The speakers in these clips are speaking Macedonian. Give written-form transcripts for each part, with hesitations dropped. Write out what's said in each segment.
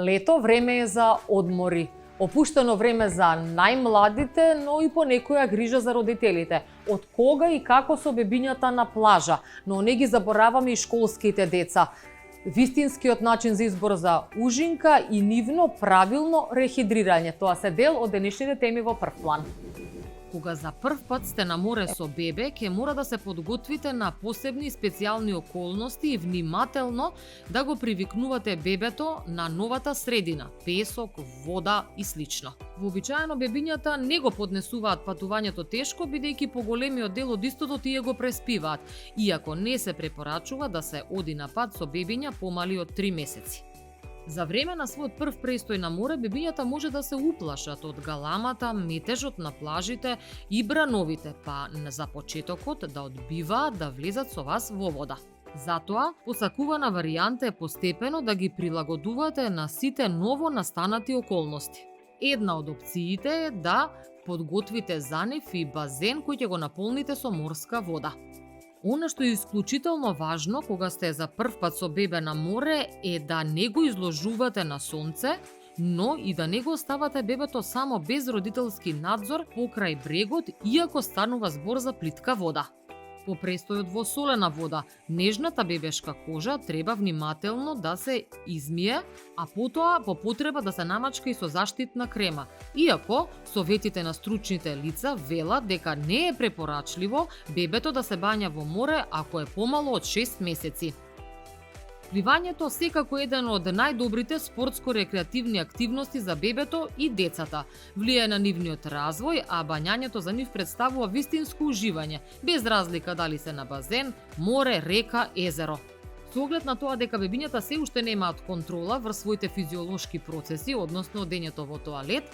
Лето време е за одмори. Опуштено време за најмладите, но и понекоја грижа за родителите. Од кога и како со бебињата на плажа, но не ги забораваме и школските деца. Вистинскиот начин за избор за ужинка и нивно правилно рехидрирање. Тоа се дел од денешните теми во прв план. Кога за прв пат сте на море со бебе, ќе мора да се подготвите на посебни и специјални околности и внимателно да го привикнувате бебето на новата средина, песок, вода и слично. Вообичаено бебињата не го поднесуваат патувањето тешко, бидејќи поголемиот дел од истото тие го преспиваат, иако не се препорачува да се оди на пат со бебиња помали од 3 месеци. За време на својот прв престој на море, бебињата може да се уплашат од галамата, метежот на плажите и брановите, па за почетокот да одбиваат да влезат со вас во вода. Затоа, посакувана варијанта е постепено да ги прилагодувате на сите ново настанати околности. Една од опциите е да подготвите за нив и базен кој ќе го наполните со морска вода. Она што е исклучително важно кога сте за прв пат со бебе на море е да не го изложувате на сонце, но и да не го оставате бебето само без родителски надзор покрај брегот, иако станува збор за плитка вода. По престојот во солена вода, нежната бебешка кожа треба внимателно да се измие, а потоа по потреба да се намачка и со заштитна крема. Иако советите на стручните лица велат дека не е препорачливо бебето да се бања во море ако е помало од 6 месеци. Пливањето секако е еден од најдобрите спортско-рекреативни активности за бебето и децата. Влијае на нивниот развој, а бањањето за нив представува вистинско уживање, без разлика дали се на базен, море, река, езеро. Со оглед на тоа дека бебињата се уште немаат контрола врз своите физиолошки процеси, односно одењето во тоалет,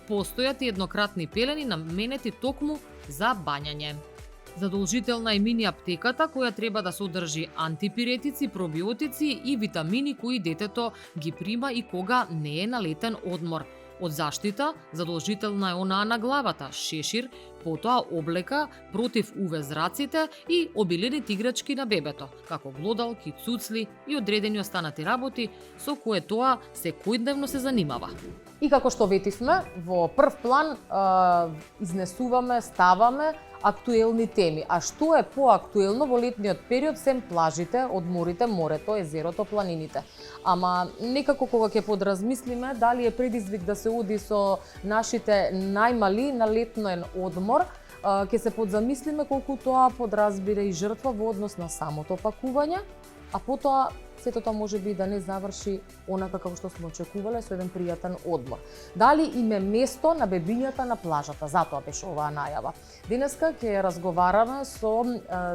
постојат и еднократни пелени наменети токму за бањање. Задолжителна е мини аптеката која треба да содржи антипиретици, пробиотици и витамини кои детето ги прима и кога не е на летен одмор. Од заштита, задолжителна е онаа на главата, шешир, потоа облека против УВ зраците и обилените играчки на бебето, како глодалки, цуцли и одредени останати работи со кое тоа секојдневно се занимава. И како што ветивме, во прв план изнесуваме, ставаме актуелни теми. А што е поактуелно во летниот период сем плажите, одморите, морето, езерото, планините. Ама некако кога ќе подразмислиме дали е предизвик да се оди со нашите најмали на летен одмор, ќе се подзамислиме колку тоа подразбира и жртва во однос на самото пакување, а потоа сето тоа може би да не заврши онака како што сме очекувале со еден пријатен одмор. Дали име место на бебињата на плажата? Затоа беше оваа најава. Денеска ќе разговараме со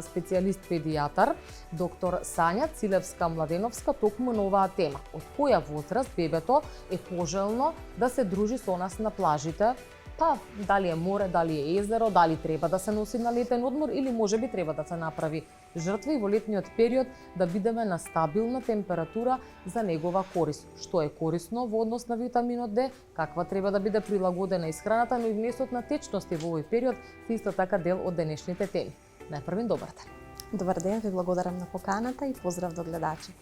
специјалист педијатар, доктор Сања Цилевска-Младеновска, токму на оваа тема. Од која возраст бебето е пожелно да се дружи со нас на плажите? Па, дали е море, дали е езеро, дали треба да се носи на летен одмор или можеби треба да се направи жртва и во летниот период да бидеме на стабилна температура за негова корист. Што е корисно во однос на витаминот Д, каква треба да биде прилагодена исхраната, но и внесот на течности во овој период се исто така дел од денешните теми. Најпрвен добар ден. Добар ден, ви благодарам на поканата и поздрав до гледачи.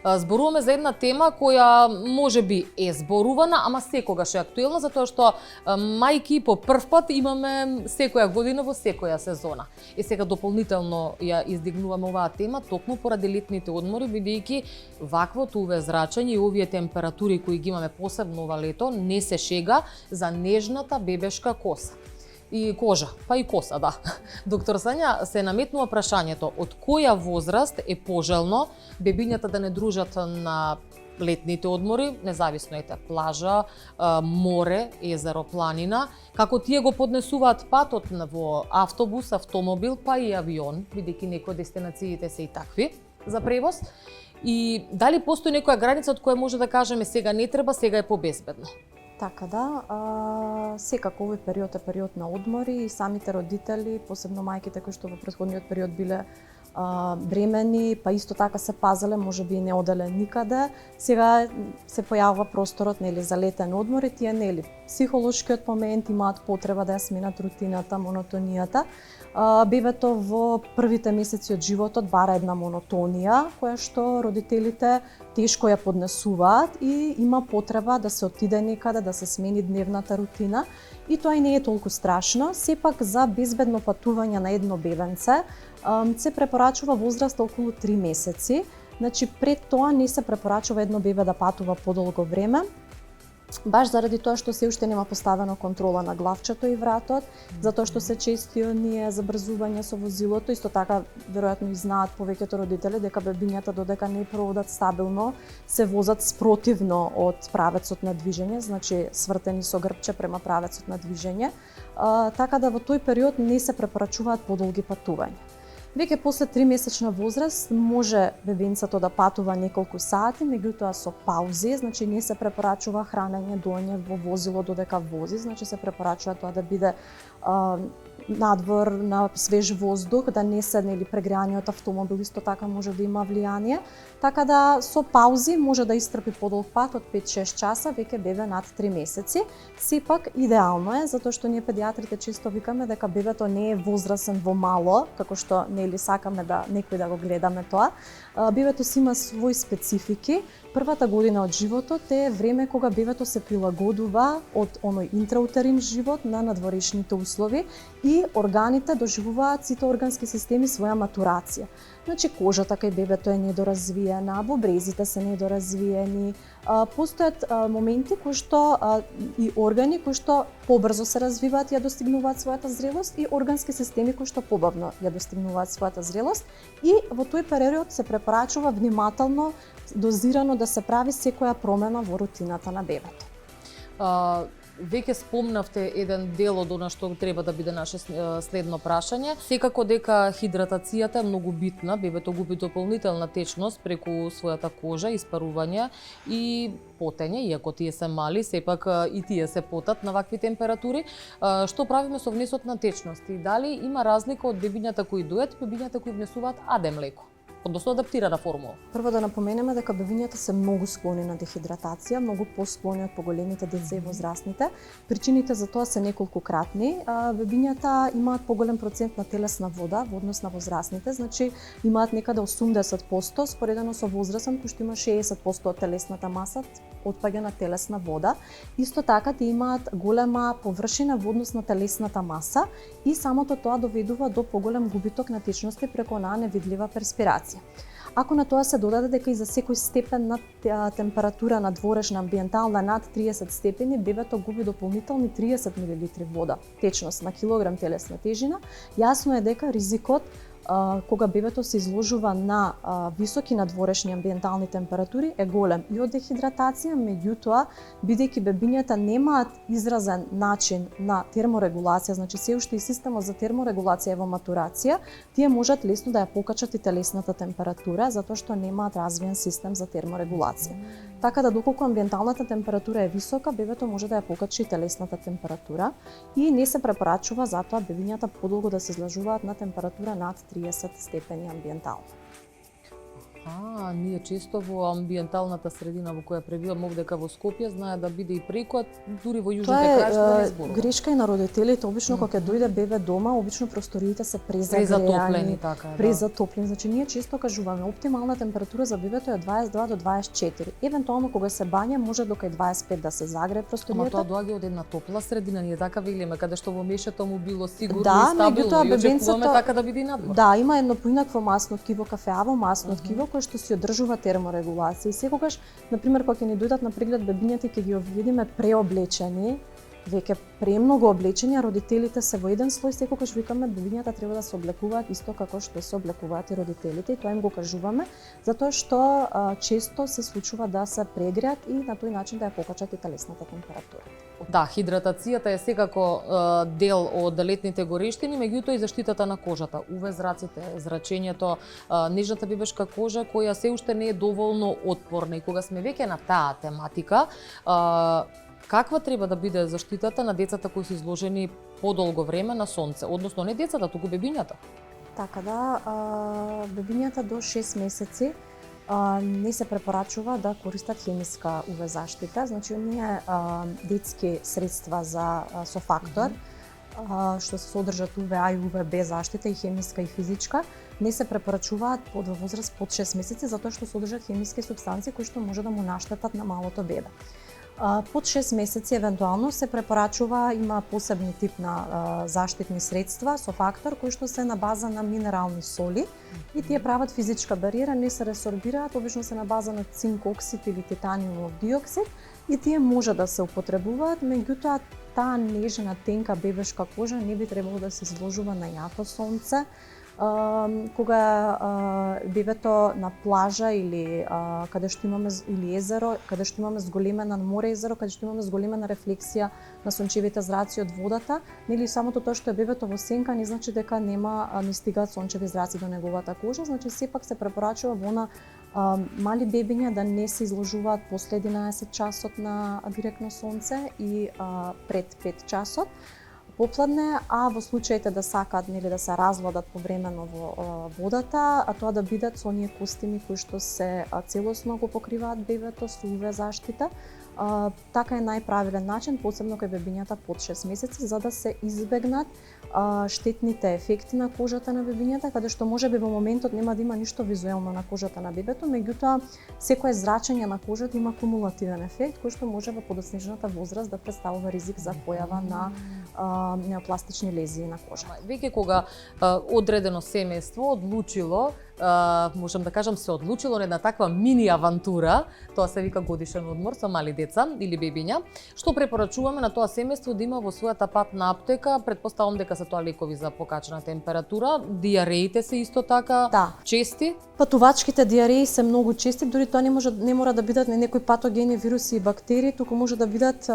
Зборуваме за една тема која можеби е зборувана, ама секогаш е актуелна, затоа што мајки по прв пат имаме секоја година во секоја сезона. И сега дополнително ја издигнуваме оваа тема токму поради летните одмори, бидејќи ваквото УВ зрачење и овие температури кои ги имаме посебно ова лето не се шега за нежната бебешка коса. И кожа, па и коса, да. Доктор Сања, се наметнува прашањето од која возраст е пожелно бебињата да не дружат на летните одмори, независно ете плажа, море, езеро, планина, како тие го поднесуваат патот во автобус, автомобил, па и авион, бидејќи некои дестинациите се и такви за превоз. И дали постои некоја граница од која може да кажеме сега не треба, сега е побезбедно? Така да, секако овој период е период на одмори и самите родители, посебно мајките кои што во претходниот период биле бремени, па исто така се пазеле, можеби и не оделе никаде. Сега се појавува просторот нели за летен одмор и тие нели психолошкиот момент имаат потреба да ја сменат рутината, монотонијата. бебето во првите месеци од животот бара една монотонија, која што родителите тешко ја поднесуваат и има потреба да се отиде некаде, да се смени дневната рутина. И тоа и не е толку страшно, сепак за безбедно патување на едно бебенце се препорачува возраст околу 3 месеци. Значи пред тоа не се препорачува едно бебе да патува подолго време, баш заради тоа што се уште нема поставено контрола на главчето и вратот, затоа што се чести оние забрзувања со возилото. Исто така веројатно и знаат повеќето родители дека бебињата додека не проводат стабилно се возат спротивно од правецот на движење, значи свртени со грбче према правецот на движење, така да во тој период не се препорачуваат подолги патувања. Веќе после 3-месечна возраст може бебенцето да патува неколку сати, меѓутоа со паузи, значи не се препорачува хранење доање во возило додека вози, значи се препорачува тоа да биде надвор на свеж воздух, да не се прегреаниот автомобил исто така може да има влијание, така да со паузи може да истрпи подолг пат од 5-6 часа, веќе бебе над 3 месеци. Сепак идеално е, затоа што ние педиатрите често викаме дека бебето не е возрасен во мало, како што сакаме да некој да го гледаме тоа. Бебето си има своји специфики. Првата година од животот е време кога бебето се прилагодува од оној интраутерин живот на надворешните услови и органите доживуваат сите органски системи своја матурација. Значи кожата кај бебето е недоразвиена, бубрезите се недоразвиени, постојат моменти кои што и органи кои што побрзо се развиваат и ја достигнуваат својата зрелост и органски системи кои што побавно ја достигнуваат својата зрелост и во тој период се препорачува внимателно, дозирано да се прави секоја промена во рутината на бебето. Веќе спомнавте еден дел од она што треба да биде наше следно прашање. Секако дека хидратацијата е многу битна, бебето губи дополнителна течност преку својата кожа, испарување и потење, иако тие се мали, сепак и тие се потат на вакви температури. Што правиме со внесот на течност и дали има разлика од бебињата кои дојат и бебињата кои внесуваат аде млеко? Односно адаптирана формула. Прво да напоменеме дека бебињата се многу склони на дехидратација, многу посклони од поголемите деца и возрастните. Причините за тоа се неколкократни. Бебињата имаат поголем процент на телесна вода во однос на возрастните, значи имаат некаде 80%, споредено со возрастен кој што има 60% од телесната маса отпаѓа на телесна вода. Исто така тие имаат голема површина во однос на телесната маса и самото тоа доведува до поголем губиток на течности преку онаа невидлива перспирација. Ако на тоа се додаде дека и за секој степен на температура на дворешна амбиентална над 30 степени, бебето губи дополнителни 30 мл вода, течност на килограм телесна тежина, јасно е дека ризикот кога бебето се изложува на високи надворешни амбиентални температури е голем и од дехидратација, меѓутоа бидејќи бебињата немаат изразен начин на терморегулација, значи се уште и системот за терморегулација е во матурација, тие можат лесно да ја покачат и телесната температура затоа што немаат развиен систем за терморегулација. Така да доколку амбиенталната температура е висока, бебето може да ја покачи и телесната температура и не се препорачува затоа бебињата подолго да се изложуваат на температура над 30 степени амбиентално. Ние често во амбиенталната средина во која пребивам овде во Скопје знае да биде и преку, дури во јужните краишта да не зборувам. Тоа е грешка и на родителите, обично кога ќе дојде бебе дома, обично просториите се презагреани, презатоплени. Значи ние често кажуваме оптимална температура за бебето е 22 до 24. Евентуално кога се бања може до кај 25 да се загрее просторијата. Ама тоа доаѓа од една топла средина, ние така велиме, каде што во мешето му било сигурно да, и стабилно и очекуваме така да биде и надвор. Да, има едно поинакво масно ткиво, кафеаво масно ткиво кој што си одржува терморегулација и секогаш, например, кога ќе ни дојдат на преглед бебињата ќе ги видиме преоблечени, веќе премногу облечени, а родителите се во еден слој, секогаш викаме бебињата треба да се облекуваат исто како што се облекуваат и родителите и тоа им го кажуваме, затоа што често се случува да се прегреат и на тој начин да ја покачат и телесната температура. Да, хидратацијата е секако дел од летните горештини, меѓутоа и заштитата на кожата, УВ зраците, зрачењето, нежната бебешка кожа која се уште не е доволно отпорна и кога сме веќе на таа тематика, каква треба да биде заштитата на децата кои се изложени подолго време на сонце, односно не децата, туку бебињата? Така да, бебињата до 6 месеци не се препорачува да користат хемиска УВ заштита, значи оние детски средства со фактор, што се содржат УВА и УВБ заштита и хемиска и физичка, не се препорачуваат во возраст под 6 месеци затоа што содржат хемиски супстанции кои што може да му наштетат на малото бебе. Под 6 месеци евентуално се препорачува, има посебни тип на заштитни средства со фактор кои што се на база на минерални соли и тие прават физичка бариера, не се ресорбираат, обично се на база на цинк оксид или титаниумов диоксид и тие може да се употребуваат, меѓутоа таа нежна, тенка бебешка кожа не би требало да се изложува на јако сонце. Кога бебето на плажа или каде што имаме или езеро, каде што имаме зголемена море езеро, каде што имаме зголемена рефлексија на сончевите зраци од водата, нели самото тоа што е бебето во сенка не значи дека не стигаат сончеви зраци до неговата кожа, значи сепак се препорачува во на мали бебиња да не се изложуваат после 11 часот на директно сонце и пред 5 часот попладне, а во случаите да сакаат нели да се разладат повремено во водата, а тоа да бидат со оние костими кои што се целосно го покриваат бебето со УВ заштита. Така е најправилен начин, посебно кај бебињата под 6 месеци, за да се избегнат штетните ефекти на кожата на бебињата, каде што можеби во моментот нема да има ништо визуелно на кожата на бебето, меѓутоа секое зрачење на кожата има кумулативен ефект кој што може во подоснежната возраст да представува ризик за појава на неопластични лезии на кожата. Веќе кога одредено семејство одлучило, можам да кажам, се одлучило на една таква мини авантура, тоа се вика годишен одмор со мали деца или бебиња, што препорачуваме на тоа семејство да има во својата патна аптека, предпоставам дека се тоа лекови за покачена температура, диареите се исто така чести. Патувачките диареи се многу чести, дури тоа не мора да бидат некои патогени, вируси и бактерии, туку може да бидат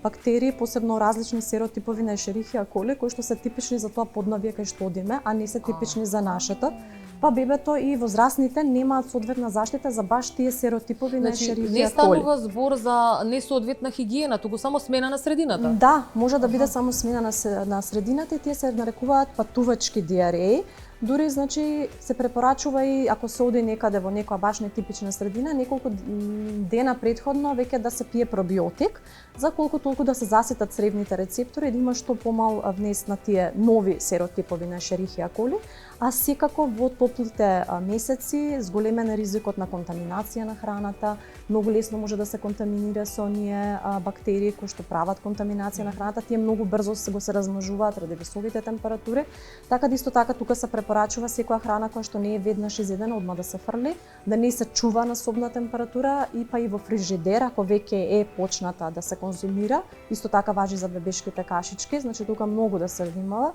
бактерии, посебно различни серотипови на Ешерихија коли, кои што се типични за тоа поднавие кај што одиме, а не се типични за нашето. Па бебето и возрастните немаат соодветна заштита за баш тие серотипови на Ешерихија коли. Не станува збор за несоодветна хигиена, туку само смена на средината. Да, може да биде само смена на средината и тие се нарекуваат патувачки диареи. Дури, значи, се препорачува и ако се оди некаде во некоја баш нетипична средина, неколку дена претходно веќе да се пие пробиотик, за колку толку да се заситат цревните рецептори и да има што помал внес на тие нови серотипови на Ешерихија коли, а секако во топлите месеци зголемен ризикот на контаминација на храната, многу лесно може да се контаминира со оние бактерии кои што прават контаминација на храната, тие многу брзо се размножуваат ради високите температури, така да исто така тука се препорачува секоја храна која што не е веднаш изедена одма да се фрли, да не се чува на собна температура и па и во фрижидер ако веќе е почната да се конзумира, исто така важи за бебешките кашички, значи тука многу да се внимава,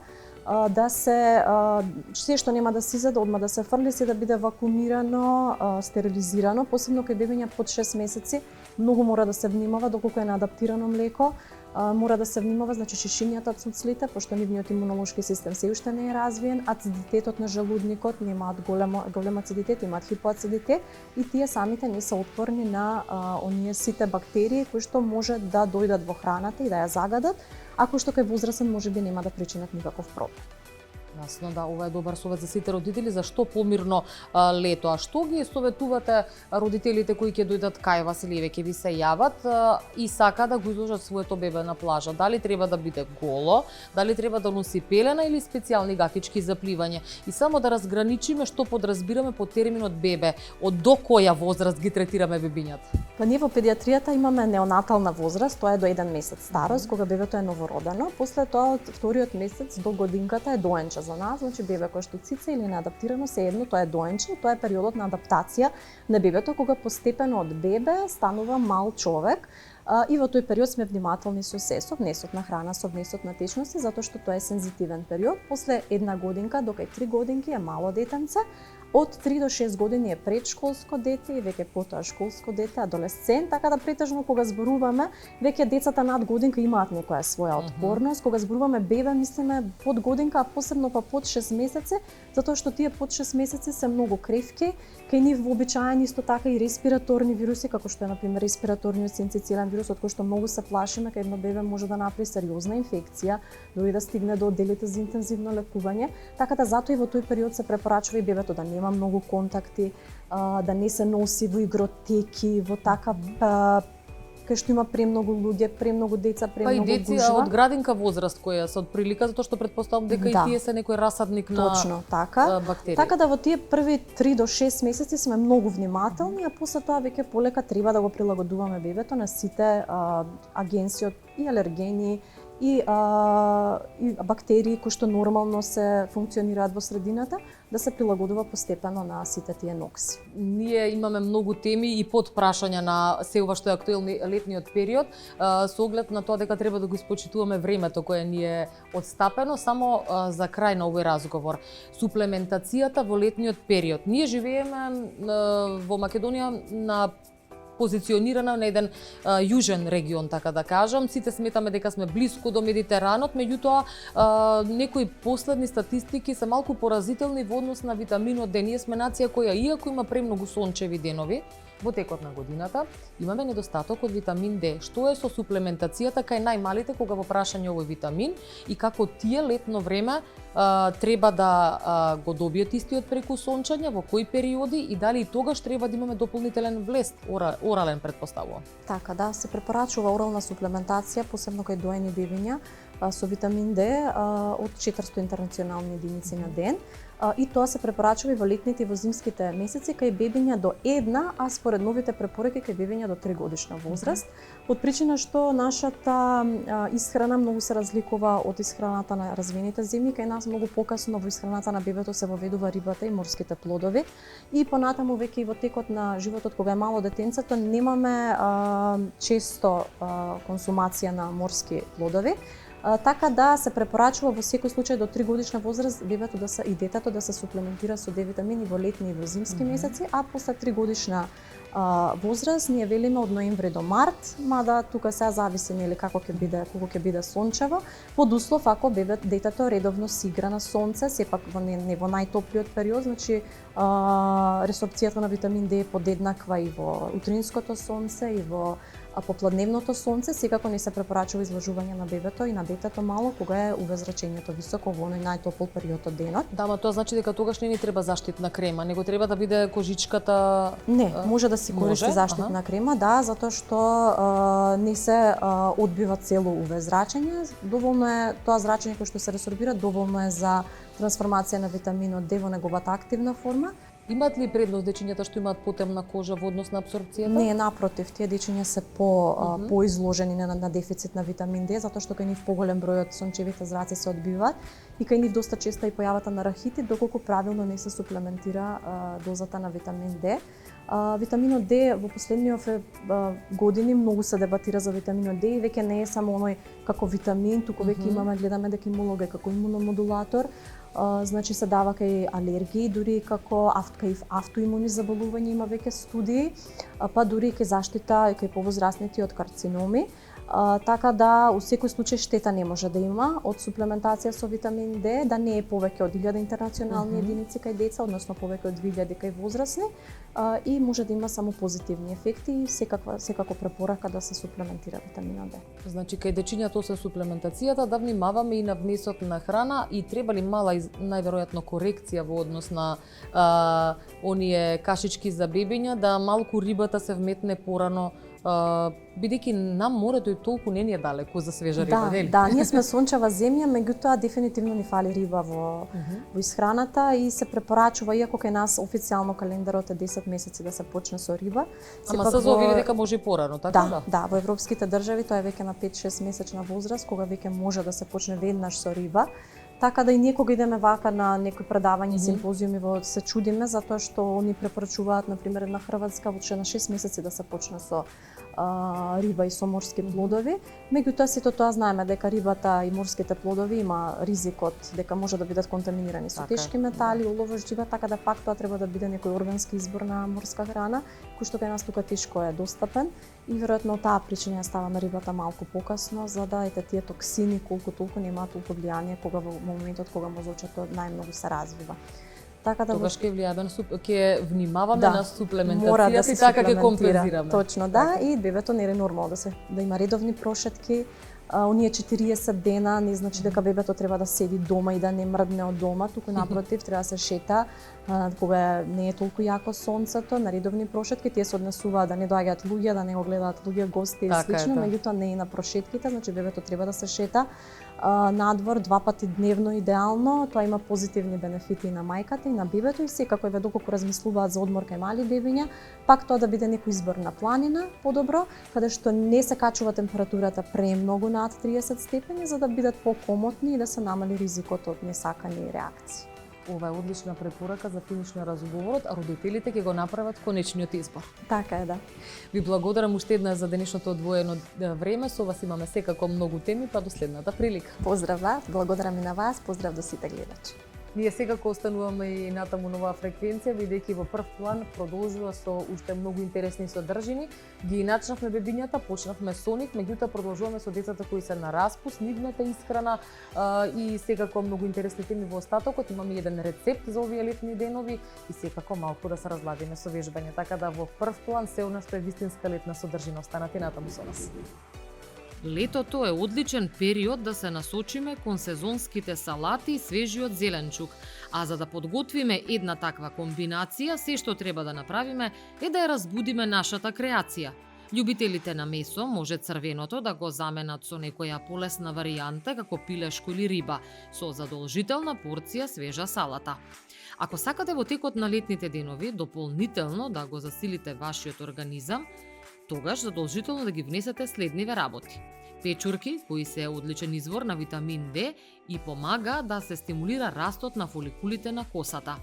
да се се што нема да се изеде одма да се фрли, се да биде вакуумирано, стерилизирано, посебно кај бебиња под 6 месеци, многу мора да се внимава доколку е на адаптирано млеко, мора да се внимава, значи шишињата од цуцлите, пошто нивниот имунолошки систем се уште не е развиен, ацидитетот на желудникот, немаат голем ацидитет, имаат хипоацидитет и тие самите не се отпорни на оние сите бактерии кои што може да дојдат во храната и да ја загадат, ако што кај возрастен можеби нема да причинат никаков проблем. Јасно, да, ова е добар совет за сите родители за што помирно лето. А што ги советувате родителите кои ќе дојдат кај вас или веќе ви се јават и сака да го изложат своето бебе на плажа? Дали треба да биде голо, дали треба да носи пелена или специјални гакички за пливање? И само да разграничиме што подразбираме под терминот бебе, од до која возраст ги третираме бебињата? Па ние во педиатријата имаме неонатална возраст, тоа е до 1 месец старост, кога бебето е новородено. После тоа, од вториот месец до годинката е доенче за нас, значи бебе кој што цица или неадаптирано, се едно, тоа е доенче, тоа е периодот на адаптација на бебето, кога постепено од бебе станува мал човек. И во тој период сме внимателни со се, со внесот на храна, со внесот на течности, затоа што тоа е сензитивен период. После 1 годинка до кај 3 годинки е мало детенце, од 3 до 6 години е предшколско дете и веќе потоа школско дете, адолесцент, така да претежно кога зборуваме, веќе децата над годинка имаат некоја своја отпорност. Кога зборуваме бебе, мислиме под годинка, а посебно па под 6 месеци, затоа што тие под 6 месеци се многу кревки, кај нив вообичаени исто така и респираторни вируси, како што е на пример респираторниот синцицилен вирус, од кој што многу се плашиме, кај едно бебе може да направи сериозна инфекција, дори да стигне до одделите за интензивно лекување. Така да затоа и во тој период се препорачува и бебето да нема многу контакти, да не се носи во игротеки, во така кај што има премногу луѓе, премногу деца, Па и премногу деца гужва. од градинка возраст која се од прилика, затоа што претпоставам дека Да. и тие се некој расадник на Точно, така. бактерии. Така да во тие први 3 до 6 месеци сме многу внимателни, а после тоа веќе полека треба да го прилагодуваме бебето на сите агенси и алергени и бактерии кои што нормално се функционираат во средината, да се прилагодува постепено на сите тие нокси. Ние имаме многу теми и подпрашања на се ова што е актуелни летниот период, со оглед на тоа дека треба да го испочитуваме времето кое ни е одстапено. Само за крај на овој разговор, суплементацијата во летниот период. Ние живееме во Македонија на позиционирана на еден јужен регион, така да кажам. Сите сметаме дека сме блиску до Медитеранот, меѓутоа некои последни статистики се малку поразителни во однос на витаминот Д. Ние сме нација која, иако има премногу сончеви денови, во текот на годината имаме недостаток од витамин Д. Што е со суплементацијата кај најмалите кога во прашање овој витамин и како тие летно време треба да го добијат истиот преку сончење, во кои периоди и дали и тогаш треба да имаме дополнителен влест, орален претпоставувам? Така, да, се препорачува орална суплементација, посебно кај доени бебиња, со витамин Д од 400 интернационални единици на ден. И тоа се препорачува и во летните и во зимските месеци кај бебиња до 1, а според новите препораки кај бебиња до 3 годишна возраст. Од причина што нашата исхрана многу се разликува од исхраната на развиените земји, кај нас многу покасно во исхраната на бебето се воведува рибата и морските плодови. И понатаму веќе и во текот на животот кога е мало детенцето немаме често консумација на морски плодови. Така да се препорачува во секој случај до 3 годишна возраст бебето и детето да се суплементира со Д витамини во летни и во зимски месеци, а после 3 годишна возраст ние велиме од ноември до март, мада тука се зависи нели колку ќе биде сончево, под услов ако детето редовно си игра на сонце, сепак не во најтоплиот период, значи ресорбцијата на витамин Д е подеднаква и во утринското сонце и во попладневното сонце. Секако не се препорачува изложување на бебето и на детето мало кога е UV-зрачењето високо во оној најтопол период од денот. Да, ма тоа значи дека тогаш не ни треба заштитна крема, него треба да биде кожичката. Не, може да се користи заштитна крема, да, затоа што не се одбива цело UV-зрачење. Доволно е тоа зрачење кое што се ресорбира, доволно е за трансформација на витаминот Д во неговата активна форма. Имаат ли предност дечињата што имаат потемна кожа во однос на апсорбцијата? Не, напротив, тие дечиња се поизложени на дефицит на витамин Д, затоа што кај нив поголем број од сончевите зраци се одбиваат и кај нив доста честа и појавата на рахити, доколку правилно не се суплементира дозата на витамин Д. Витаминот Д во последниве години многу се дебатира за витаминот Д и веќе не е само оној како витамин, туку веќе гледаме дека имулога како имуномодулатор. Значи се дава кај алергии, дури како кај автоимуни заболувања има веќе студии, па дури кај заштита и кај повозрасните од карциноми. Така да, у секој случај штета не може да има од суплементација со витамин Д, да не е повеќе од 1000 интернационални единици кај деца, односно повеќе од 2000 кај возрастни, и може да има само позитивни ефекти и секако препорака да се суплементира витаминот Д. Значи кај дечињата освен суплементацијата да внимаваме и на внесот на храна и треба ли мала најверојатно корекција во однос на оние кашички за бебиња, да малку рибата се вметне порано, бидејќи нам морето и толку не ни е далеку за свежа риба, нели? Да, ние сме сончева земја, меѓутоа дефинитивно ни фали риба во исхраната и се препорачува, иако кај нас официјално календарот е 10 месеци да се почне со риба. Ама се зовели дека може и порано, така да? Да, во европските држави тоа е веќе на 5-6 месечна возраст, кога веќе може да се почне веднаш со риба. Така да и ние кога идеме вака на некои предавања, симпозиуми, се чудиме затоа што они препорачуваат на пример на Хрватска во на 6 месеци да се почне со риба и со морски плодови. Меѓутоа сето тоа знаеме дека рибата и морските плодови има ризикот дека може да бидат контаминирани со тешки метали, уловаш риба, така да пак тоа треба да биде некој органски избор на морска храна, кој што кај нас тука тешко е достапен и веројатно таа причина ја ставаме рибата малку покасно, за да тие токсини колку толку немаат толку влијание кога во моментот кога мозочето најмногу се развива. Така да тогаш ќе внимаваме на суплементацијата мора да се и така ќе компензираме. Точно, да, и бебето не е нормално да има редовни прошетки, оние 40 дена не значи дека бебето треба да седи дома и да не мрдне од дома, туку напротив треба да се шета кога не е толку јако сонцето, на редовни прошетки, тие се однесуваат да не доаѓаат луѓе, да не го гледаат луѓе, гости и слично, меѓутоа не и на прошетките, значи бебето треба да се шета надвор 2 пати дневно идеално, тоа има позитивни бенефити и на мајката и на бебето и секако еве доколку размислуваат за одмор кај мали бебиња, пак тоа да биде некој избор на планина, подобро, каде што не се качува температурата премногу над 30 степени за да бидат покомотни и да се намали ризикот од несакани реакции. Ова е одлична препорака за финиш на разговорот, а родителите ќе го направат конечниот избор. Така е, да. Ви благодарам уште еднаш за денешното одвоено време. Со вас имаме секако многу теми, па до следната прилика. Поздрав вас, благодарам и на вас, поздрав до сите гледачи. Ние секако остануваме и натаму на оваа фреквенција, бидејќи во прв план продолжува со уште многу интересни содржини. Ги начнавме бебињата, почнавме со нив, меѓутоа продолжуваме со децата кои се на распуст, нивната исхрана и секако многу интересни теми во остатокот. Имаме еден рецепт за овие летни денови и секако малку да се разладиме со вежбање, така да во прв план се она што е вистинска летна содржина. Останете натаму со нас. Летото е одличен период да се насочиме кон сезонските салати и свежиот зеленчук. А за да подготвиме една таква комбинација, се што треба да направиме е да ја разбудиме нашата креација. Љубителите на месо може црвеното да го заменат со некоја полесна варијанта како пилешко или риба, со задолжителна порција свежа салата. Ако сакате во текот на летните денови дополнително да го засилите вашиот организам, тогаш задолжително да ги внесете следниве работи. Печурки, кои се одличен извор на витамин D и помага да се стимулира растот на фоликулите на косата.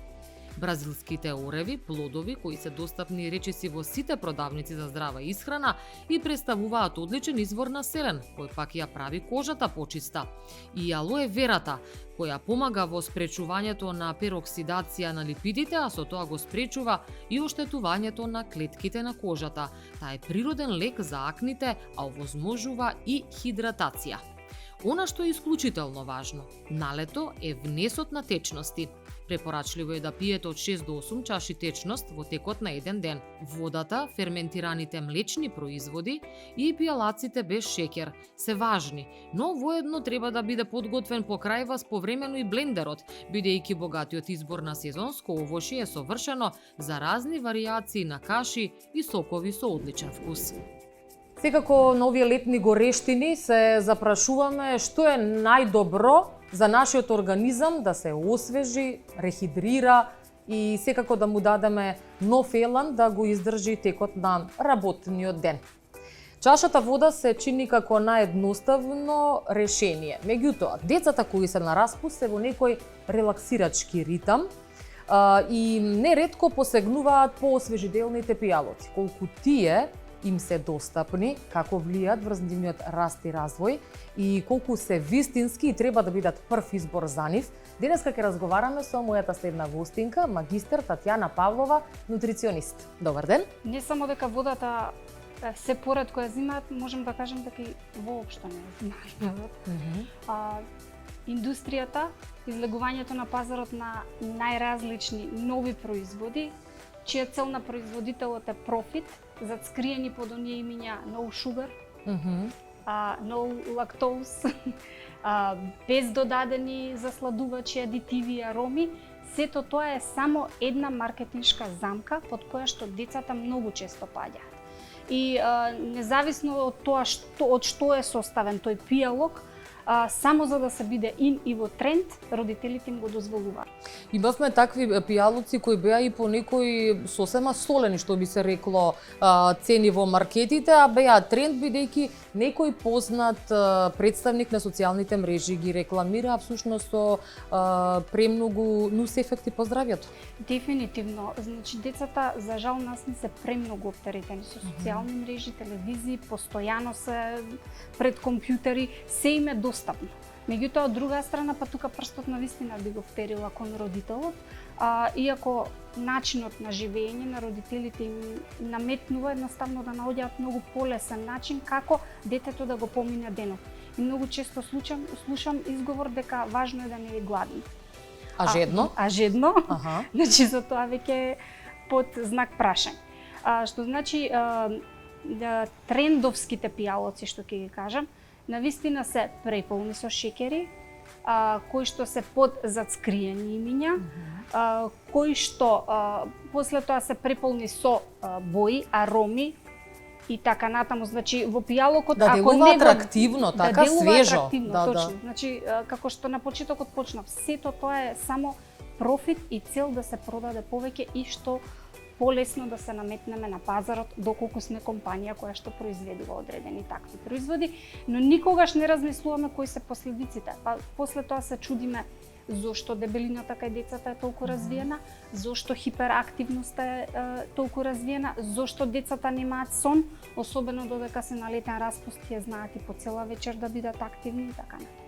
Бразилските ореви, плодови кои се достапни речиси во сите продавници за здрава исхрана и представуваат одличен извор на селен, кој пак ја прави кожата почиста. И алоe верата, која помага во спречувањето на пероксидација на липидите, а со тоа го спречува и оштетувањето на клетките на кожата. Таа е природен лек за акните, а овозможува и хидратација. Она што е исклучително важно, налето е внесот на течности. Препорачливо е да пиете од 6 до 8 чаши течност во текот на еден ден. Водата, ферментираните млечни производи и пијалаците без шеќер се важни, но воедно треба да биде подготвен покрај вас повремено и блендерот, бидејќи богатиот избор на сезонско овошје е совршено за разни варијации на каши и сокови со одличен вкус. Секако на овие летни горештини се запрашуваме што е најдобро за нашиот организам да се освежи, рехидрира и секако да му дадеме нов елан да го издржи текот на работниот ден. Чашата вода се чини како наједноставно решение. Меѓутоа, децата кои се на распуст се во некој релаксирачки ритам и неретко посегнуваат по освежителните пијалоци. Колку тие им се достапни, како влијат врз нивниот раст и развој и колку се вистински и треба да бидат прв избор за нив. Денеска ќе разговараме со мојата следна гостинка, магистер Татјана Павлова, нутриционист. Добар ден. Не само дека водата се поретко ја зимаат, можем да кажем дека и воопшто не ја зимаат. Индустријата, излегувањето на пазарот на најразлични нови производи, чија цел на производителот е профит, зацкриени под оние имиња no sugar, no lactose, без додадени засладувачи, адитиви и ароми, сето тоа е само една маркетиншка замка под која што децата многу често паѓаат. И независно од тоа од што е составен тој пијалок, само за да се биде ин и во тренд, родителите им го дозволуваат. Имавме такви пијалоци кои беа и по некои сосема солени, што би се рекло, цени во маркетите, а беа тренд бидејќи некој познат представник на социјалните мрежи ги рекламира всушност со премногу нус ефекти по здравјето. Дефинитивно, значи децата за жал нас не се премногу оптеретени со социјални мрежи, телевизии, постојано се пред компјутери, се им е достапно. Меѓутоа, од друга страна, па тука прстот на вистина би го втерила кон родителот, иако начинот на живење на родителите им наметнува едноставно да наоѓаат многу полесен начин како детето да го помине денот. И многу често слушам изговор дека важно е да не е гладен. А жедно? Жедно, значи за тоа веќе под знак прашање. Што значи трендовските пијалоци, што ќе ги кажам, навистина се преполни со шеќери, кои што се под зацкриени имиња, кои што после тоа се преполни со бои, ароми и така натаму. Значи во пијалокот да ако делува не атрактивно, така свежо. Атрактивно, да, точно. Значи како што на почетокот почнав, сето тоа е само профит и цел да се продаде повеќе и што полесно да се наметнеме на пазарот доколку сме компанија која што произведува одредени такви производи, но никогаш не размислуваме кои се последиците. Па после тоа се чудиме зошто дебелината кај децата е толку развиена, зошто хиперактивноста е толку развиена, зошто децата немаат сон, особено додека се на летен распуст, тие знаат и по цела вечер да бидат активни и така натаму.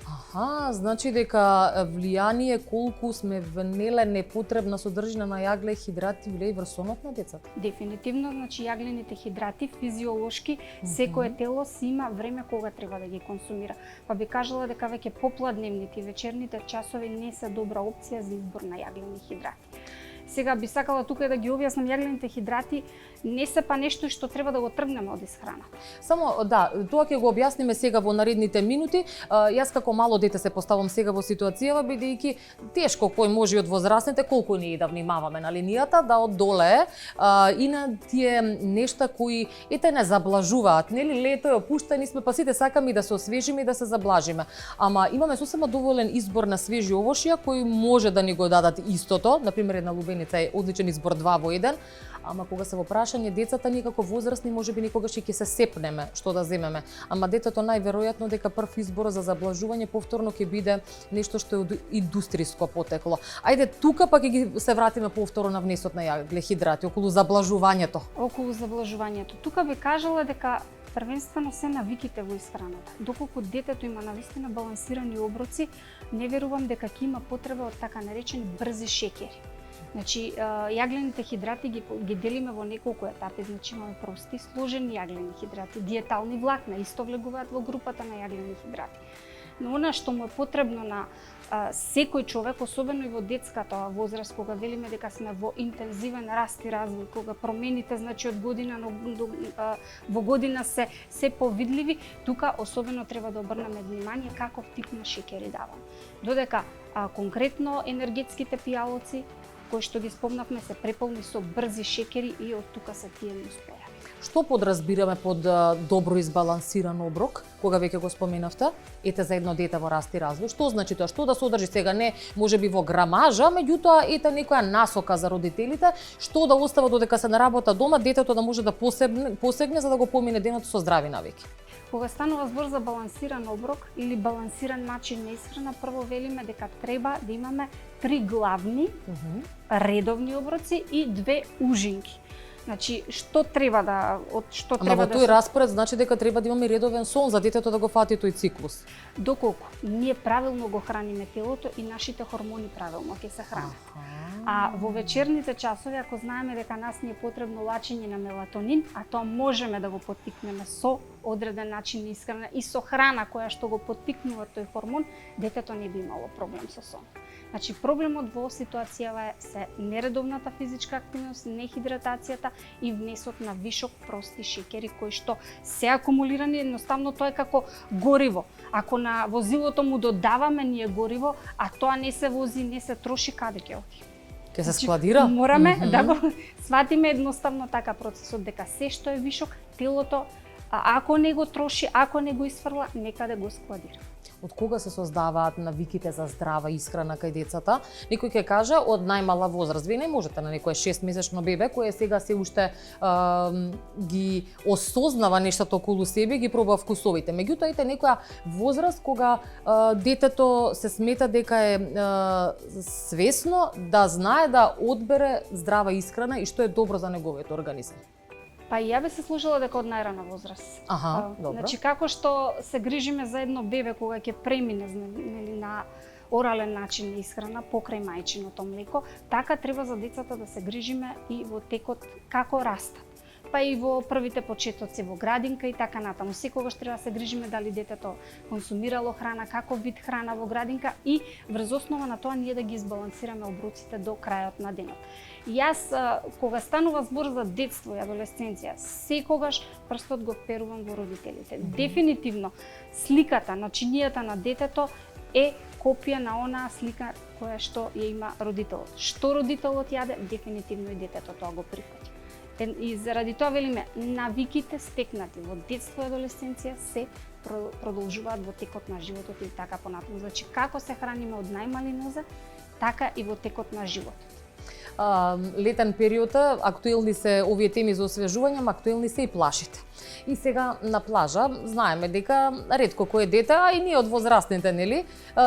Аха, значи дека влијание колку сме внеле непотребна содржина на јагле и хидрати влијае врз сонот на децата. Дефинитивно, значи јаглените хидрати физиолошки секое тело си има време кога треба да ги консумира. Па би кажала дека веќе попладневните и вечерните часови не се добра опција за избор на јаглени хидрати. Сега би сакала тука да ги објаснам, јаглените хидрати не се па нешто што треба да го тргнеме од исхраната. Само да, тоа ќе го објасниме сега во наредните минути. Јас како мало дете се поставам сега во ситуацијава, бидејќи тешко кој може и од возрастните, колку ние да внимаваме на линијата, да оддоле и на тие нешта кои ете не заблажуваат, нели лето е опуштени сме, па сите сакаме и да се освежиме и да се заблажиме. Ама имаме сосема доволен избор на свежи овошја кои може да ни го дадат истото, например една лубеница е одличен избор 2 во 1. Ама кога се во прашање децата, ние како возрастни можеби никогаш и ќе се сепнеме што да земеме. Ама детето најверојатно дека прв избор за заблажување повторно ќе биде нешто што е од индустријско потекло. Ајде тука па ќе ги се вратиме повторно на внесот на јаглехидрати околу заблажувањето. Околу заблажувањето. Тука би кажала дека првенствено се навиките во исхраната. Доколку детето има навистина балансирани оброци, не верувам дека ќе има потреба од така наречени брзи шеќери. Значи, јаглените хидрати ги делиме во неколку етапи, значи имаме прости, сложени јаглени хидрати, диетални влакна, исто влегуваат во групата на јаглени хидрати. Но она што му е потребно на секој човек, особено и во детската возраст, кога велиме дека сме во интензивен раст и развој, кога промените значи од година во година се повидливи, тука особено треба да обрнеме внимание каков тип на шеќери даваме. Додека конкретно енергетските пијалоци кои што ги спомнавме се преполни со брзи шеќери и од тука се тие нуспојави. Што подразбираме под добро избалансиран оброк, кога веќе го споменавте, ете за едно дете во раст и развој? Што значи тоа? Што да содржи сега? Не можеби во грамажа, меѓутоа ете некоја насока за родителите, што да остава додека се на работа дома, детето да може да посегне за да го помине денот со здрави навики. Кога станува збор за балансиран оброк или балансиран начин на исхрана, прво велиме дека треба да имаме 3 главни редовни оброци и 2 ужинки. Значи, што треба да Ама во тој распоред значи дека треба да имаме редовен сон за детето да го фати тој циклус. Доколку ние правилно го храниме телото и нашите хормони правилно ќе се хранат. А во вечерните часови, ако знаеме дека нас ни е потребно лачење на мелатонин, а тоа можеме да го поттикнеме со одреден начин на исхрана и со храна која што го поттикнува тој хормон, детето не би имало проблем со сон. Значи, проблемот во ситуацијава е се нередовната физичка активност, нехидратацијата и внесот на вишок прости шеќери кои што се акумулирани, едноставно тоа е како гориво. Ако на возилото му додаваме ние гориво, а тоа не се вози, не се троши, каде ќе оди? Ќе се складира? Мораме да го сватиме едноставно така процесот, дека се што е вишок, телото, ако не го троши, ако не го исфрла, некаде го складира. Од кога се создаваат навиките за здрава исхрана кај децата? Некој ќе каже од најмала возраст. Вие не можете на некое 6-месечно бебе кое сега се уште ги осознава нештата околу себе, ги пробува вкусовите. Меѓутоа ете некоја возраст кога детето се смета дека е свесно да знае да одбере здрава исхрана и што е добро за неговиот организам. Па и ја би се служила дека од најрана возраст. Добро. Значи, како што се грижиме за едно бебе кога ќе премине на орален начин на исхрана покрај мајчиното млеко, така треба за децата да се грижиме и во текот како растат. па и во првите почетоци во градинка и така натаму. Секогаш треба да се грижиме дали детето консумирало храна, каков вид храна во градинка и врз основа на тоа ние да ги избалансираме оброците до крајот на денот. Јас, кога станува збор за детство и адолесценција, секогаш прстот го вперувам во родителите. Дефинитивно, сликата, начинијата на детето е копија на онаа слика која што ја има родителот. Што родителот јаде, дефинитивно и детето тоа го прифаќа. И заради тоа велиме, навиките стекнати во детство и адолесценција се продолжуваат во текот на животот и така понатаму. Значи, како се храниме од најмали нозе, така и во текот на животот. Летен период, актуелни се овие теми за освежување, актуелни се и плажите. И сега на плажа знаеме дека ретко кое дете, а и ние од возрастните, нели,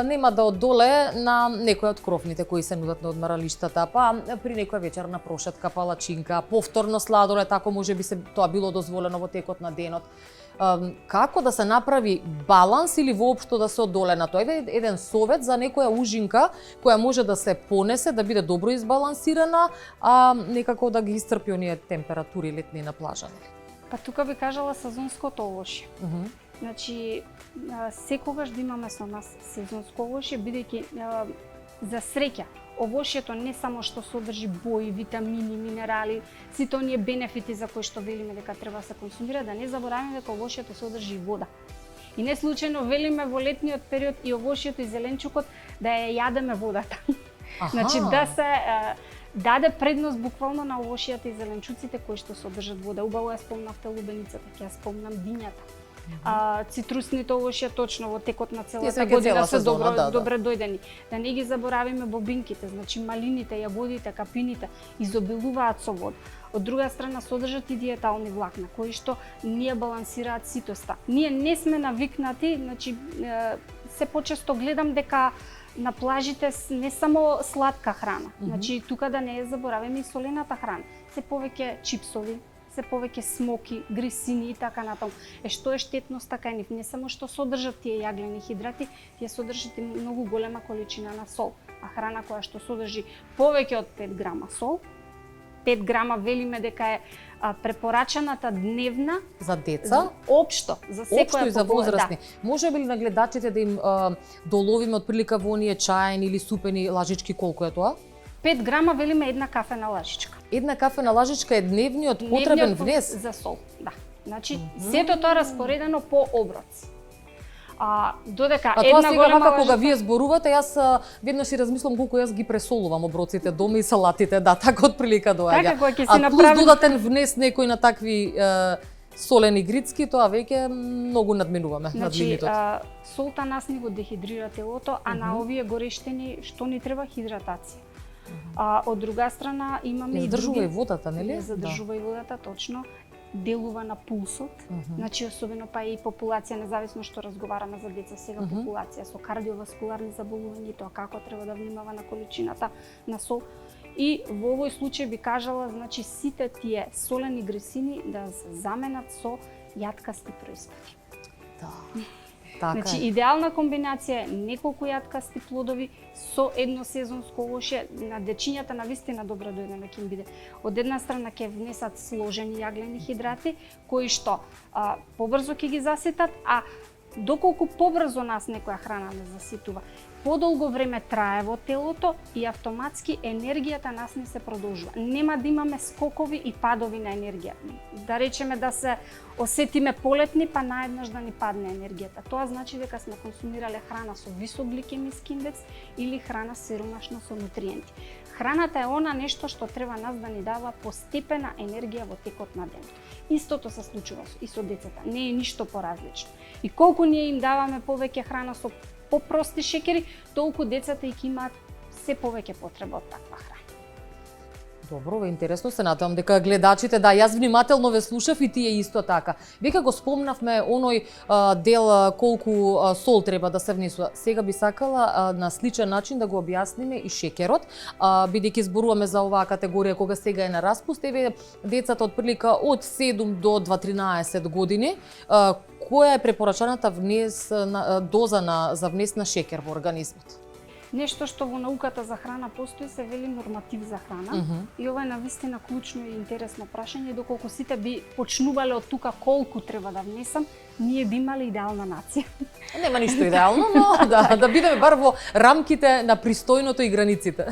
нема да одоле на некој од крофните кои се нудат на одмаралиштата, па при некоја вечерна прошетка, палачинка, повторно сладолед, ако може би се тоа било дозволено во текот на денот. Како да се направи баланс или воопшто да се одоле на тоа? Еве еден совет за некоја ужинка која може да се понесе, да биде добро избалансирана, а некако да ги истрпи оние температури летни на плажа. Па тука би кажала сезонското овошје. Значи, секогаш да имаме со нас сезонско овошје, бидејќи за среќа овошјето не само што содржи бои, витамини, минерали, сите оние бенефити за кои што велиме дека треба да се консумира, да не забораваме дека овошјето содржи вода. И не случајно велиме во летниот период и овошјето и зеленчукот да ја јадеме водата. Значи да се даде предност буквално на овошјата и зеленчуците кои што содржат вода. Убаво ја спомнавте лубеницата, ќе ја спомнам дињата. Цитрусните овошја точно во текот на целата година се добре дојдени. Да не ги заборавиме бобинките, значи малините, јагодите, капините изобилуваат со вода. Од друга страна содржат и диетални влакна кои што ние балансираат ситоста. Ние не сме навикнати, значи се почесто гледам дека на плажите не само сладка храна, значи тука да не ја заборавиме и солената храна. Се повеќе чипсови, се повеќе смоки, грисини и така натаму. Што е штетноста кај нив? Не само што содржат тие јаглени хидрати, тие содржат и многу голема количина на сол. А храна која што содржи повеќе од 5 грама сол, 5 грама велиме дека е препорачаната дневна за деца, општо за секоја општо и за возрастни. Да. Може би на гледачите да им доловиме отприлика во оние чајни или супени лажички, колку е тоа? 5 грама велиме една кафена лажичка. Една кафена лажичка е дневниот потребен внес за сол, да. Значи сето тоа распоредено по оброци. Додека една голема лажичка... кога вие зборувате, јас веднаш си размислам колку јас ги пресолувам оброците дома и салатите, да, така отприлика доаѓа. Така, плюс додатен внес некој на такви солени грицки, тоа веќе многу надминуваме над лимитот. Солта нас ни го дехидрира телото, а на овие горештени што ни треба хидратација. Од друга страна имаме и задржува и водата, нели? Задржува и водата, точно. Делува на пулсот. Значи особено па и популација, независно што разговараме за деца сега, популација со кардиоваскуларни заболувања, тоа како треба да внимава на количината на сол. И во овој случај би кажала, значи сите тие солени гресини да се заменат со јаткасти производи. Да. Така значи, идеална комбинација е неколку јаткасти плодови со едно сезонско овошје. На дечињата на вистина добро дојдено ќе им биде. Од една страна ќе внесат сложени јаглени хидрати, кои што побрзо ќе ги заситат, а доколку побрзо нас некоја храна не заситува, подолго време трае во телото и автоматски енергијата нас не се продолжува. Нема да имаме скокови и падови на енергија. Да речеме да се осетиме полетни, па наеднаш да ни падне енергијата. Тоа значи дека сме консумирале храна со висок гликемиски индекс или храна сиромашна со нутриенти. Храната е она нешто што треба нас да ни дава постепена енергија во текот на денот. Истото се случува и со децата, не е ништо поразлично. И колку ние им даваме повеќе храна со попрости шекери, толку децата и ќе имаат се повеќе потреба од таква храна. Добро, интересно, се надевам дека гледачите, да, јас внимателно ве слушав и тие исто така. Века го спомнавме оној дел колку сол треба да се внесува. Сега би сакала на сличен начин да го објасниме и шекерот, бидејќи зборуваме за оваа категорија кога сега е на распуст. Еве децата од прилика од 7 до 13 години, која е препорачаната доза за внес на шекер во организмот? Нешто што во науката за храна постои се вели норматив за храна. И ова е навистина клучно и интересно прашање, доколку сите би почнувале од тука колку треба да внесам, ние би имале идеална нација. Нема ништо идеално, но да бидеме бар во рамките на пристојното и границите.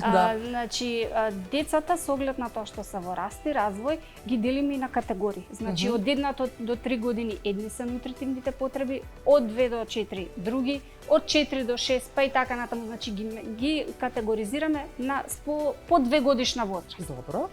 Значи, децата со оглед на тоа што се во расти, развој, ги делиме и на категории. Значи, од 1 до 3 години едни се нутритивните потреби, од 2 до 4 други, од 4 до 6, па и така натаму, значи ги категоризираме на по 2 годишна возраст. Добро.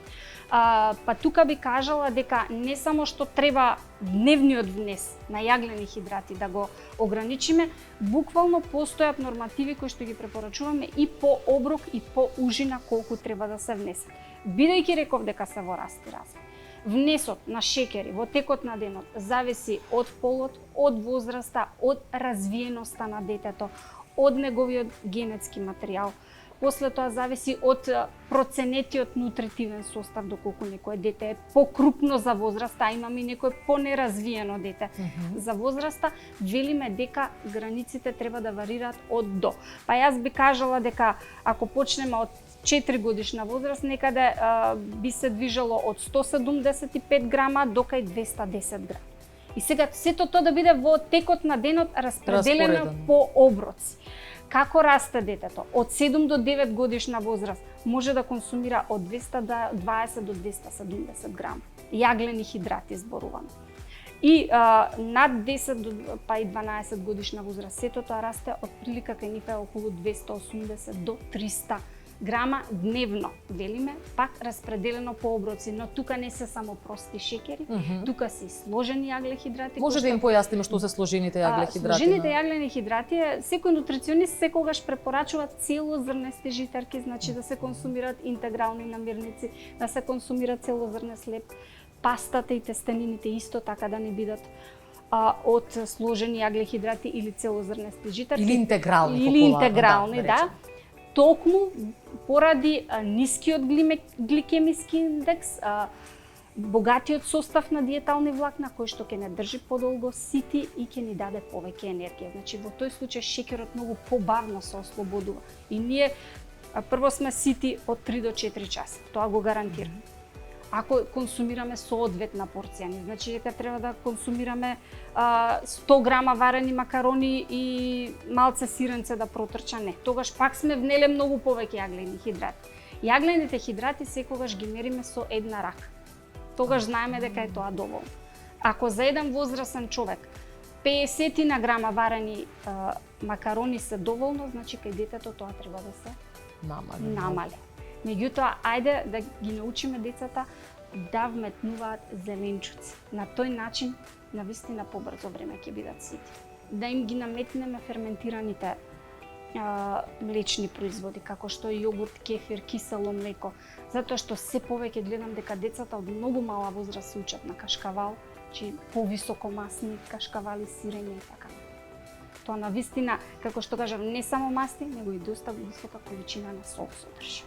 Па тука би кажала дека не само што треба дневниот внес на јаглени хидрати да го ограничиме, буквално постојат нормативи кои што ги препорачуваме и по оброк и по ужина колку треба да се внесе. Бидејќи реков дека се во расти развој. Внесот на шеќери во текот на денот зависи од полот, од возраста, од развиеноста на детето, од неговиот генетски материјал. После тоа зависи од проценетиот нутритивен состав, доколку некое дете е покрупно за возраста, а имаме и некое понеразвиено дете. За возраста велиме дека границите треба да варираат од до. Па јас би кажала дека ако почнеме од 4 годишна возраст, некаде би се движело од 175 грама до кај 210 грама. И сега сето тоа да биде во текот на денот распределено по оброци. Како расте детето? Од 7 до 9 годишна возраст може да консумира од 220 до 270 грама. Јаглени хидрати зборуваме. И над 10 па и 12 годишна возраст сето тоа расте од прилика кај нив е околу 280 до 300 грама дневно, велиме, пак распределено по оброци, но тука не се само прости шеќери, тука се и сложени јаглехидрати. Може да им појасниме што се сложените јаглехидрати? Сложените јаглени хидрати е, секој нутриционист секогаш препорачува целозрнести житарки, значи да се консумираат интегрални намирници, да се консумира целозрнест хлеб, пастата и тестенините исто така да не бидат од сложени јаглехидрати или целозрнести житарки. Или интегрални, или интегрални, да. Токму поради нискиот гликемиски индекс, богатиот состав на диетални влакна кој што ќе не држи подолго сити и ќе ни даде повеќе енергија. Значи во тој случај шеќерот многу побавно се ослободува. И ние прво сме сити од 3 до 4 часа. Тоа го гарантирам. Ако консумираме соодветна порција, значи дека треба да консумираме 100 грама варени макарони и малце сиренце да протрча, не. Тогаш пак сме внеле многу повеќе јаглени хидрати. Јаглените хидрати секогаш ги мериме со една рака. Тогаш знаеме дека е тоа доволно. Ако за еден возрастен човек 50 на грама варени макарони се доволно, значи кај детето тоа треба да се намали. Меѓутоа, ајде да ги научиме децата да вметнуваат зеленчуци. На тој начин, навистина побрзо време ќе бидат сити. Да им ги наметнеме ферментираните млечни производи, како што е јогурт, кефир, кисело млеко, затоа што се повеќе гледам дека децата од многу мала возраст се учат на кашкавал, чи повисокомасни кашкавали, сирење и така. Тоа навистина, како што кажам, не само масти, него и доста висока количина на сол содржи.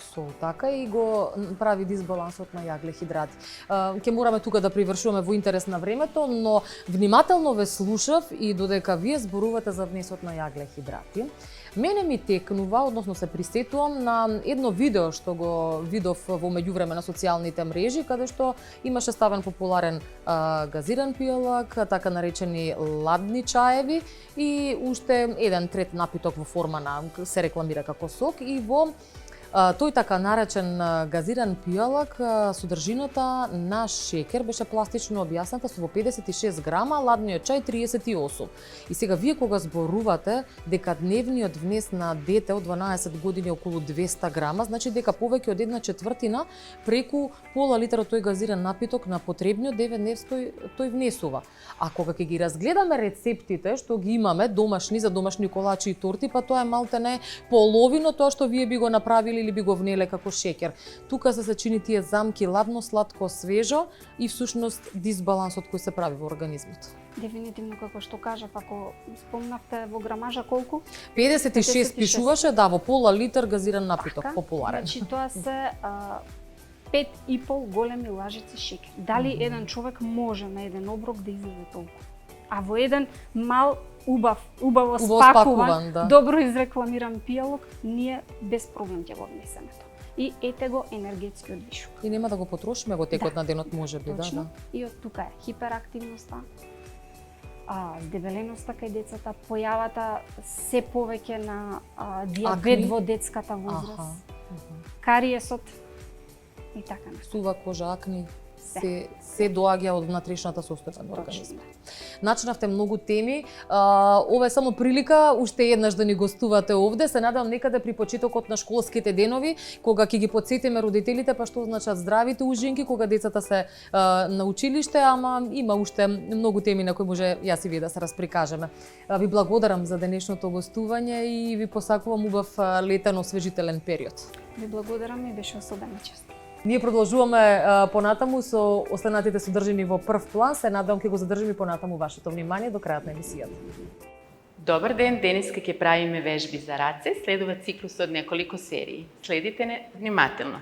Сол така и го прави дисбалансот на јаглехидрати. Ќе мораме тука да привршуваме во интерес на времето, но внимателно ве слушав и додека вие зборувате за внесот на јаглехидрати, мене ми текнува, односно се присетувам на едно видео што го видов во меѓувреме на социјалните мрежи, каде што имаше ставен популарен газиран пијалак, така наречени ладни чаеви и уште еден трет напиток во форма на се рекламира како сок и во тој така наречен газиран пијалак, содржината на шеќер беше пластично објасната со во 56 грама, ладниот чај 38. И сега вие кога зборувате дека дневниот внес на дете од 12 години околу 200 грама, значи дека повеќе од 1/4 преку пола литар од тој газиран напиток на потребниот дневен тој внесува. А кога ќе ги разгледаме рецептите што ги имаме домашни за домашни колачи и торти, па тоа е малтене половина тоа што вие би го направиле или би го внеле како шеќер. Тука се чини тие замки ладно, сладко, свежо и всушност дисбалансот кој се прави во организмот. Дефинитивно како што кажав, ако спомнавте во грамажа колку? 56 пишуваше, да, во пола литар газиран напиток, популарен. Значи тоа се 5,5 големи лажици шеќер. Дали еден човек може на еден оброк да излезе толку? А во еден мал убаво спакуван, спакуван, да. добро изрекламиран пијалок, ние без проблем ќе го внесеме тоа. И ете го енергетскиот вишок. И нема да го потрошиме во текот Да. на денот, може би, Точно. да. И од тука е хиперактивноста, здебеленоста кај децата, појавата се повеќе на диабет Акни. во детската возраст, Аха. кариесот и така натаму. Сува кожа, акни, се доаѓа од внатрешната состојба на организмот. Начинавте многу теми. Ова е само прилика уште еднаш да ни гостувате овде. Се надевам некаде при почетокот на школските денови, кога ќе ги потсетиме родителите па што значат здравите ужинки, кога децата се на училиште, ама има уште многу теми на кои може јас и вие да се расприкажеме. Ви благодарам за денешното гостување и ви посакувам убав летен освежителен период. Ви благодарам и беше особена чест. Ние продолжуваме понатаму со останатите содржини во прв план. Се надевам ќе го задржиме понатаму вашето внимание до крајот на емисијата. Добар ден, денеска ќе правиме вежби за раце. Следува циклус од неколико серии. Следите не внимателно.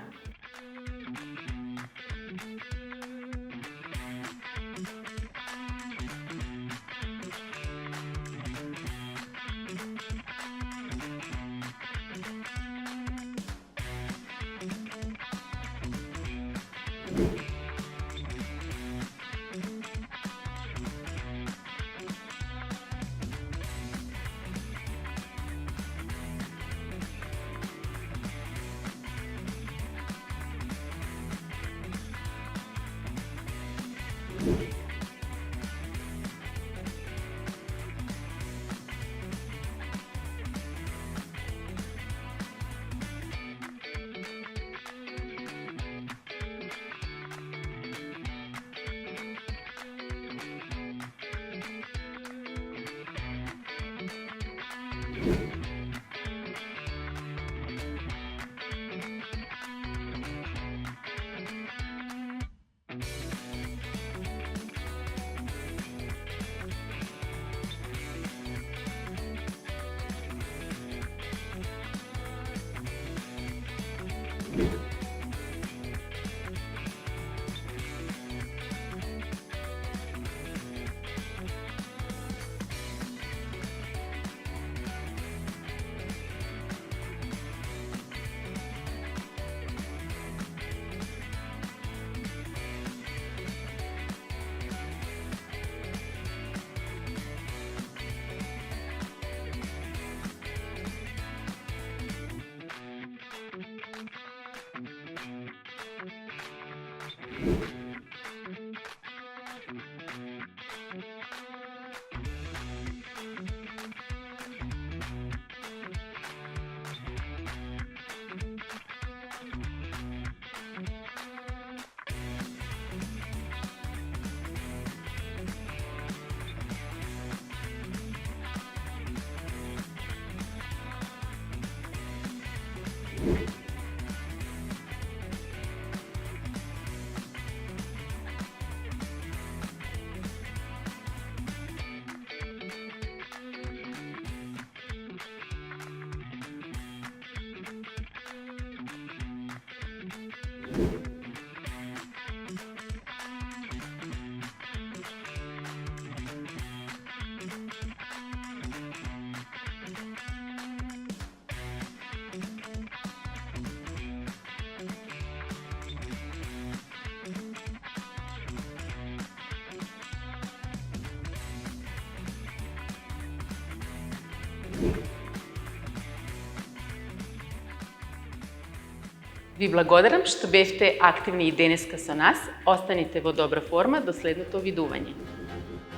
Ви благодарам што бевте активни и денеска со нас. Останите во добра форма до следното видување.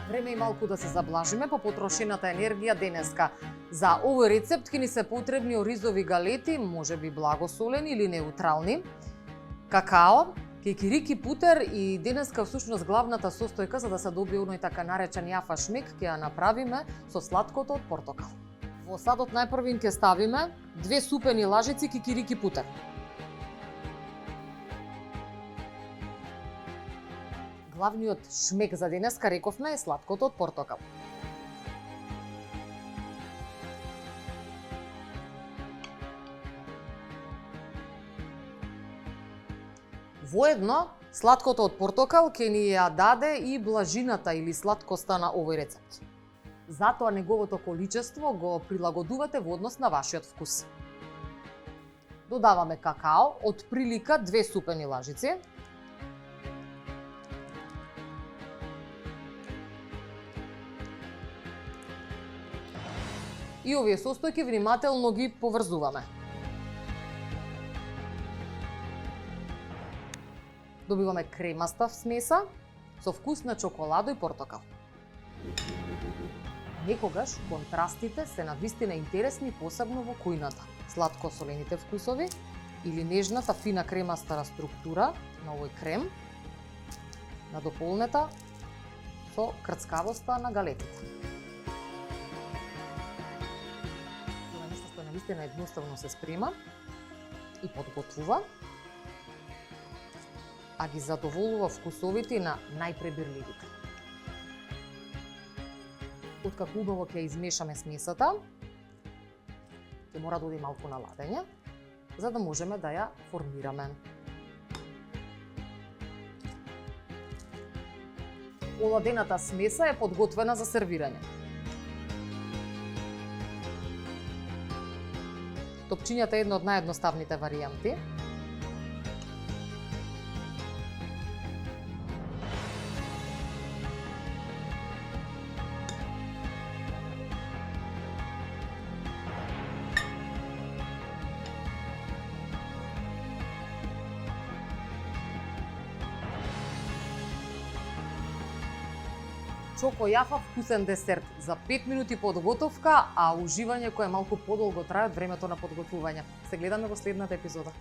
Време и малку да се заблажиме по потрошената енергија денеска. За овој рецепт ќе ни се потребни оризови галети, може би благосолени или неутрални, какао, кекирики путер и денеска всушност главната состојка за да се добие оној така наречен јафа шмек ќе ја направиме со сладкото од портокал. Во садот најпрвин ќе ставиме 2 супени лажици кекирики путер. Главниот шмек за денеска, рековме, е сладкото од портокал. Воедно, сладкото од портокал ќе ни ја даде и блажината или сладкоста на овој рецепт. Затоа неговото количество го прилагодувате во однос на вашиот вкус. Додаваме какао, од прилика 2 супени лажици. И овие состојки внимателно ги поврзуваме. Добиваме кремаста смеса со вкус на чоколадо и портокал. Некогаш контрастите се навистина интересни, посебно во кујната. Сладко-солените вкусови или нежната фина кремаста структура на овој крем, надополнета со крцкавоста на галетите. Тоа е нешто што навистина едноставно се спрема и подготвува, а ги задоволува вкусовите на најпребирливите. Откако убаво ќе измешаме смесата, ќе мора да оди малку на ладење, за да можеме да ја формираме. Оладената смеса е подготвена за сервирање. Топчињата е една од наједноставните варијанти. Чоко јафа вкусен десерт за 5 минути подготовка, а уживање кое малку подолго трае од времето на подготвување. Се гледаме во следната епизода.